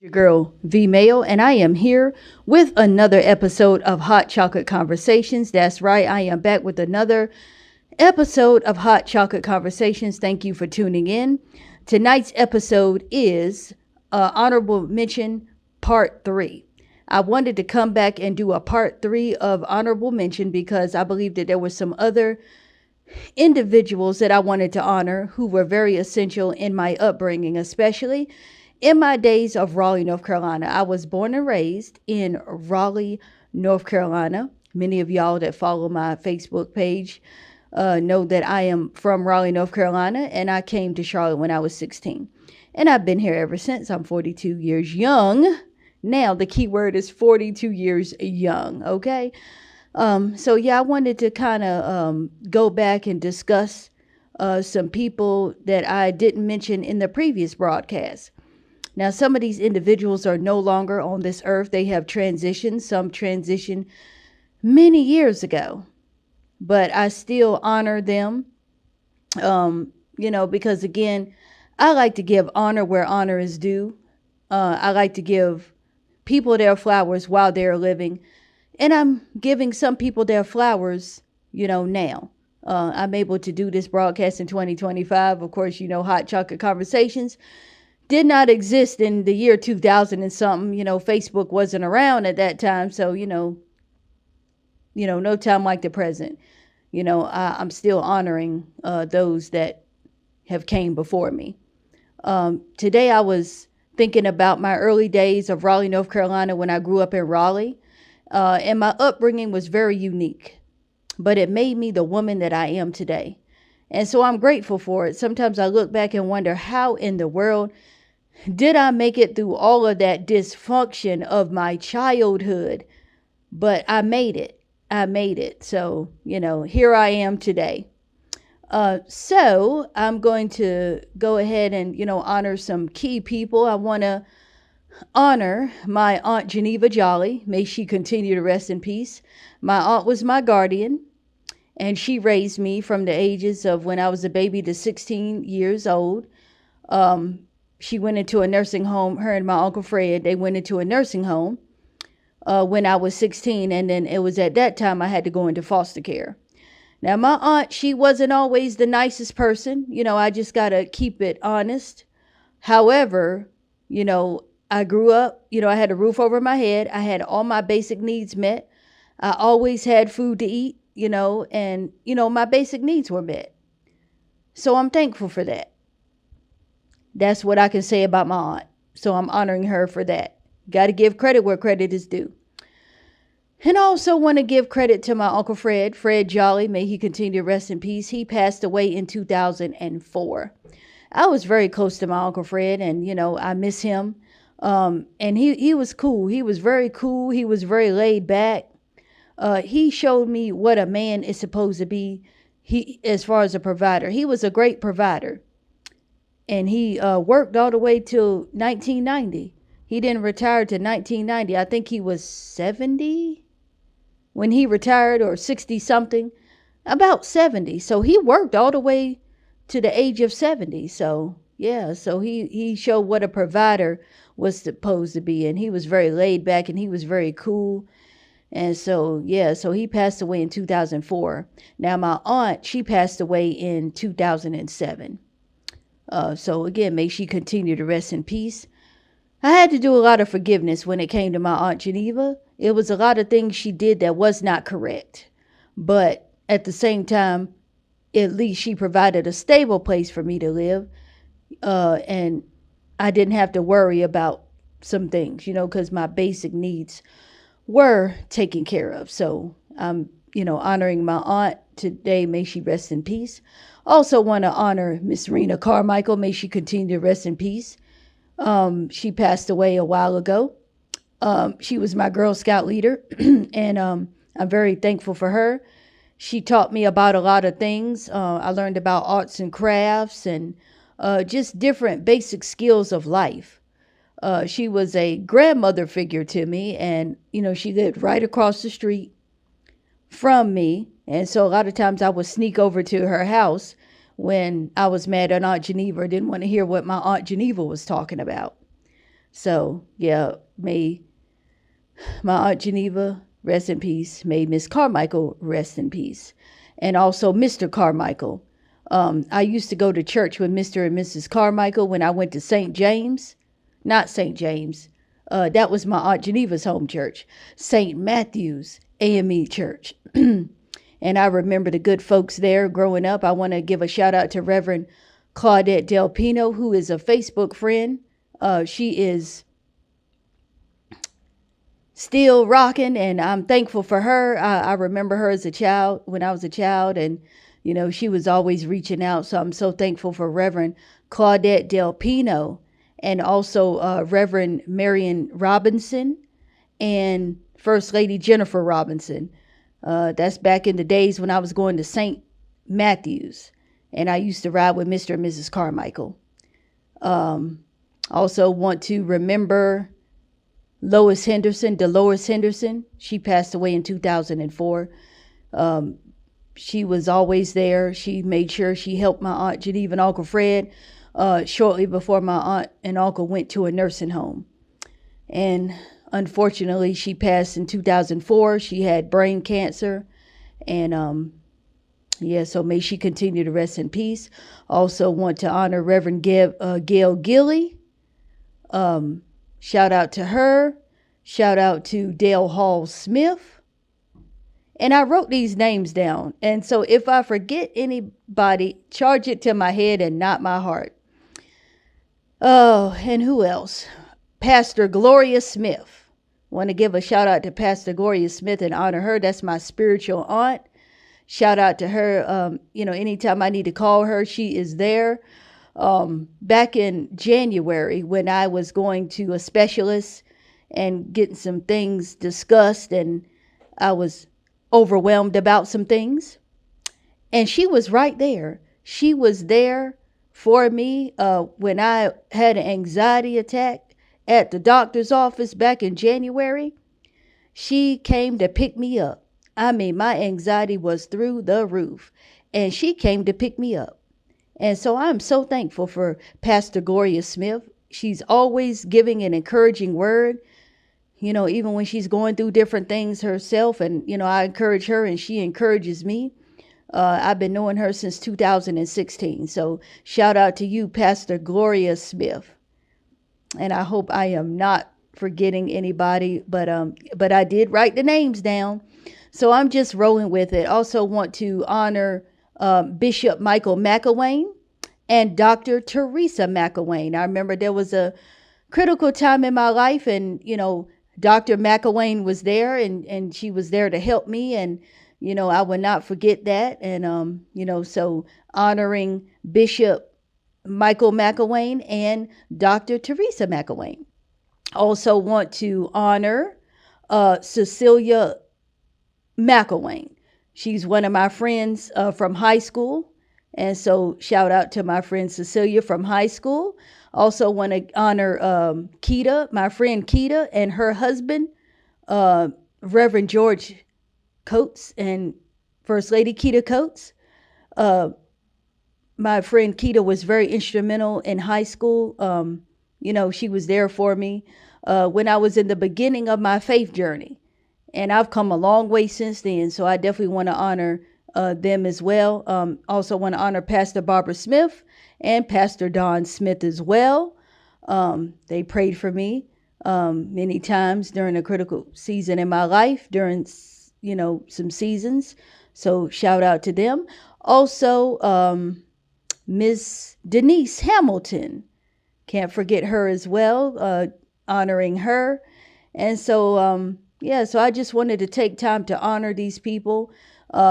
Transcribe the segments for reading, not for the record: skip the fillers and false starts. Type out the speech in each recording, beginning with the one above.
Your girl V Mayo, and I am here with another episode of Hot Chocolate Conversations. That's right, I am back with another episode of Hot Chocolate Conversations. Thank you for tuning in. Tonight's episode is Honorable Mention Part 3. I wanted to come back and do a Part 3 of Honorable Mention because I believe that there were some other individuals that I wanted to honor who were very essential in my upbringing, especially in my days of Raleigh, North Carolina. I was born and raised in Raleigh, North Carolina. Many of y'all that follow my Facebook page know that I am from Raleigh, North Carolina, and I came to Charlotte when I was 16. And I've been here ever since. I'm 42 years young. Now, the key word is 42 years young, okay? So yeah, I wanted to kind of go back and discuss some people that I didn't mention in the previous broadcast. Now, some of these individuals are no longer on this earth. They have transitioned. Some transitioned many years ago, but I still honor them. Because again, I like to give honor where honor is due. I like to give people their flowers while they're living. And I'm giving some people their flowers, now. I'm able to do this broadcast in 2025. Of course, Hot Chocolate Conversations did not exist in the year 2000 and something. Facebook wasn't around at that time. So, no time like the present. I'm still honoring those that have came before me. Today I was thinking about my early days of Raleigh, North Carolina when I grew up in Raleigh. And my upbringing was very unique, but it made me the woman that I am today. And so I'm grateful for it. Sometimes I look back and wonder, how in the world did I make it through all of that dysfunction of my childhood? But I made it. So, here I am today. So I'm going to go ahead and, honor some key people. I want to honor my Aunt Geneva Jolly. May she continue to rest in peace. My aunt was my guardian, and she raised me from the ages of when I was a baby to 16 years old. She went into a nursing home. Her and my Uncle Fred, they went into a nursing home when I was 16, and then it was at that time I had to go into foster care. Now, my aunt, she wasn't always the nicest person. I just got to keep it honest. However, I grew up, I had a roof over my head. I had all my basic needs met. I always had food to eat, and, my basic needs were met. So I'm thankful for that. That's what I can say about my aunt. So I'm honoring her for that. Got to give credit where credit is due. And I also want to give credit to my Uncle Fred, Fred Jolly. May he continue to rest in peace. He passed away in 2004. I was very close to my Uncle Fred, and, I miss him. And he was cool. He was very cool. He was very laid back. He showed me what a man is supposed to be. As far as a provider, he was a great provider. And he worked all the way till 1990. He didn't retire till 1990. I think he was 70 when he retired, or 60 something, about 70. So he worked all the way to the age of 70. So yeah, so he showed what a provider was supposed to be. And he was very laid back, and he was very cool. And so, yeah, so he passed away in 2004. Now, my aunt, she passed away in 2007. So again, may she continue to rest in peace. I had to do a lot of forgiveness when it came to my Aunt Geneva. It was a lot of things she did that was not correct. But at the same time, at least she provided a stable place for me to live. And I didn't have to worry about some things, because my basic needs were taken care of. So I'm, honoring my aunt today. May she rest in peace. Also want to honor Miss Rena Carmichael. May she continue to rest in peace. She passed away a while ago. She was my Girl Scout leader, and I'm very thankful for her. She taught me about a lot of things. I learned about arts and crafts and just different basic skills of life. She was a grandmother figure to me, and, she lived right across the street from me. And so a lot of times I would sneak over to her house when I was mad at Aunt Geneva or didn't want to hear what my Aunt Geneva was talking about. So yeah, may my Aunt Geneva rest in peace. May Miss Carmichael rest in peace. And also Mr. Carmichael. I used to go to church with Mr. and Mrs. Carmichael when I went to St. James. Not St. James. That was my Aunt Geneva's home church. St. Matthew's AME Church. And I remember the good folks there growing up. I want to give a shout out to Reverend Claudette Del Pino, who is a Facebook friend. She is still rocking, and I'm thankful for her. I remember her as a child, when I was a child, and she was always reaching out. So I'm so thankful for Reverend Claudette Del Pino, and also Reverend Marion Robinson and First Lady Jennifer Robinson. That's back in the days when I was going to St. Matthew's, and I used to ride with Mr. and Mrs. Carmichael. Also want to remember Dolores Henderson. She passed away in 2004. She was always there. She made sure she helped my Aunt Geneva and Uncle Fred shortly before my aunt and uncle went to a nursing home. And unfortunately, she passed in 2004. She had brain cancer. And so may she continue to rest in peace. Also want to honor Reverend Gail Gilly. Shout out to her. Shout out to Dale Hall Smith. And I wrote these names down. And so if I forget anybody, charge it to my head and not my heart. Oh, and who else? Pastor Gloria Smith. Want to give a shout out to Pastor Gloria Smith and honor her. That's my spiritual aunt. Shout out to her. Anytime I need to call her, she is there. Back in January, when I was going to a specialist and getting some things discussed, and I was overwhelmed about some things, and she was right there. She was there for me when I had an anxiety attack at the doctor's office back in January. She came to pick me up. I mean, my anxiety was through the roof, and she came to pick me up. And so I'm so thankful for Pastor Gloria Smith. She's always giving an encouraging word, even when she's going through different things herself. And, I encourage her and she encourages me. I've been knowing her since 2016. So shout out to you, Pastor Gloria Smith. And I hope I am not forgetting anybody, but I did write the names down. So I'm just rolling with it. Also want to honor Bishop Michael McElwain and Dr. Teresa McElwain. I remember there was a critical time in my life, and Dr. McElwain was there, and she was there to help me, and I would not forget that. And so honoring Bishop Michael McElwain and Dr. Teresa McElwain. Also want to honor Cecilia McElwain. She's one of my friends from high school. And so shout out to my friend Cecilia from high school. Also want to honor Keita, my friend Keita, and her husband, Reverend George Coates and First Lady Keita Coates. My friend Keita was very instrumental in high school. She was there for me when I was in the beginning of my faith journey. And I've come a long way since then, so I definitely want to honor them as well. Also want to honor Pastor Barbara Smith and Pastor Don Smith as well. They prayed for me many times during a critical season in my life, during, some seasons. So shout out to them. Also, Miss Denise Hamilton. Can't forget her as well, honoring her. And so, so I just wanted to take time to honor these people.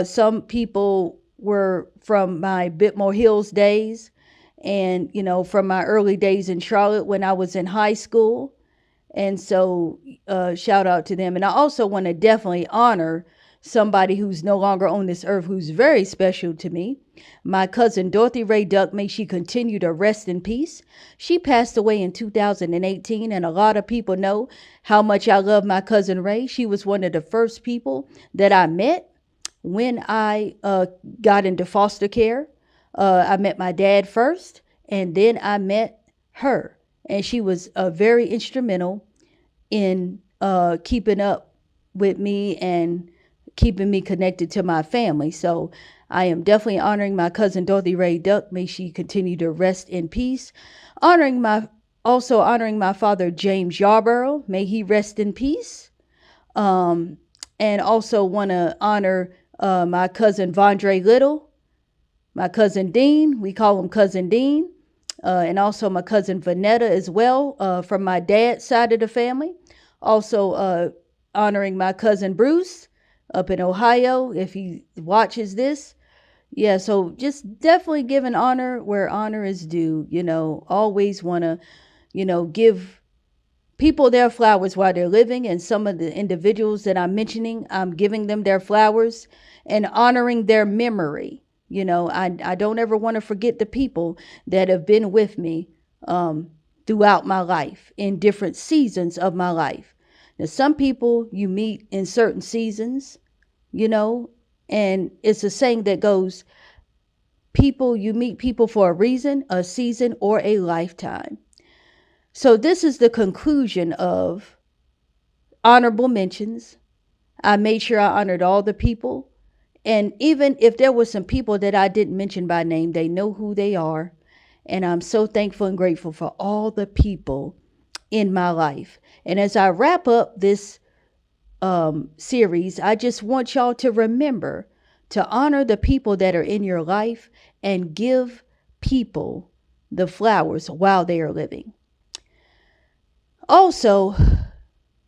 Some people were from my Bitmore Hills days and, from my early days in Charlotte when I was in high school. And so shout out to them. And I also want to definitely honor somebody who's no longer on this earth, who's very special to me. My cousin Dorothy Ray Duck, may she continue to rest in peace. She passed away in 2018, and a lot of people know how much I love my cousin Ray. She was one of the first people that I met when I got into foster care. I met my dad first, and then I met her. and she was very instrumental in keeping up with me and keeping me connected to my family. So I am definitely honoring my cousin Dorothy Ray Duck. May she continue to rest in peace. Also honoring my father James Yarborough. May he rest in peace. And also want to honor my cousin Vondre Little, my cousin Dean. We call him Cousin Dean. And also my cousin Vanetta as well, from my dad's side of the family. Also honoring my cousin Bruce up in Ohio, if he watches this. Yeah, so just definitely giving honor where honor is due. Always want to, give people their flowers while they're living. And some of the individuals that I'm mentioning, I'm giving them their flowers and honoring their memory. I don't ever want to forget the people that have been with me throughout my life in different seasons of my life. Now, some people you meet in certain seasons, and it's a saying that goes, you meet people for a reason, a season, or a lifetime. So this is the conclusion of honorable mentions. I made sure I honored all the people. And even if there were some people that I didn't mention by name, they know who they are. And I'm so thankful and grateful for all the people in my life. And as I wrap up this series, I just want y'all to remember to honor the people that are in your life and give people the flowers while they are living. Also,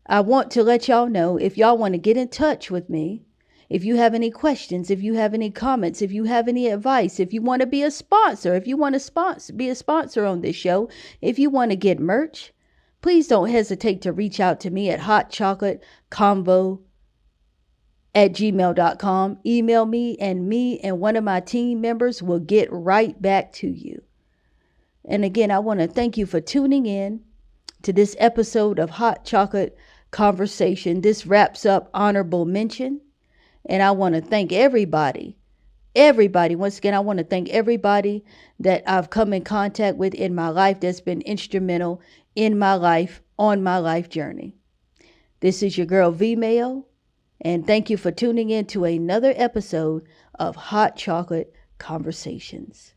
I want to let y'all know, if y'all want to get in touch with me, if you have any questions, if you have any comments, if you have any advice, if you want to be a sponsor, if you want to be a sponsor on this show, if you want to get merch, please don't hesitate to reach out to me at hotchocolateconvo@gmail.com. Email me and one of my team members will get right back to you. And again, I want to thank you for tuning in to this episode of Hot Chocolate Conversation. This wraps up Honorable Mention. And I want to thank everybody. Once again, I want to thank everybody that I've come in contact with in my life that's been instrumental in my life, on my life journey. This is your girl V-Mail, and thank you for tuning in to another episode of Hot Chocolate Conversations.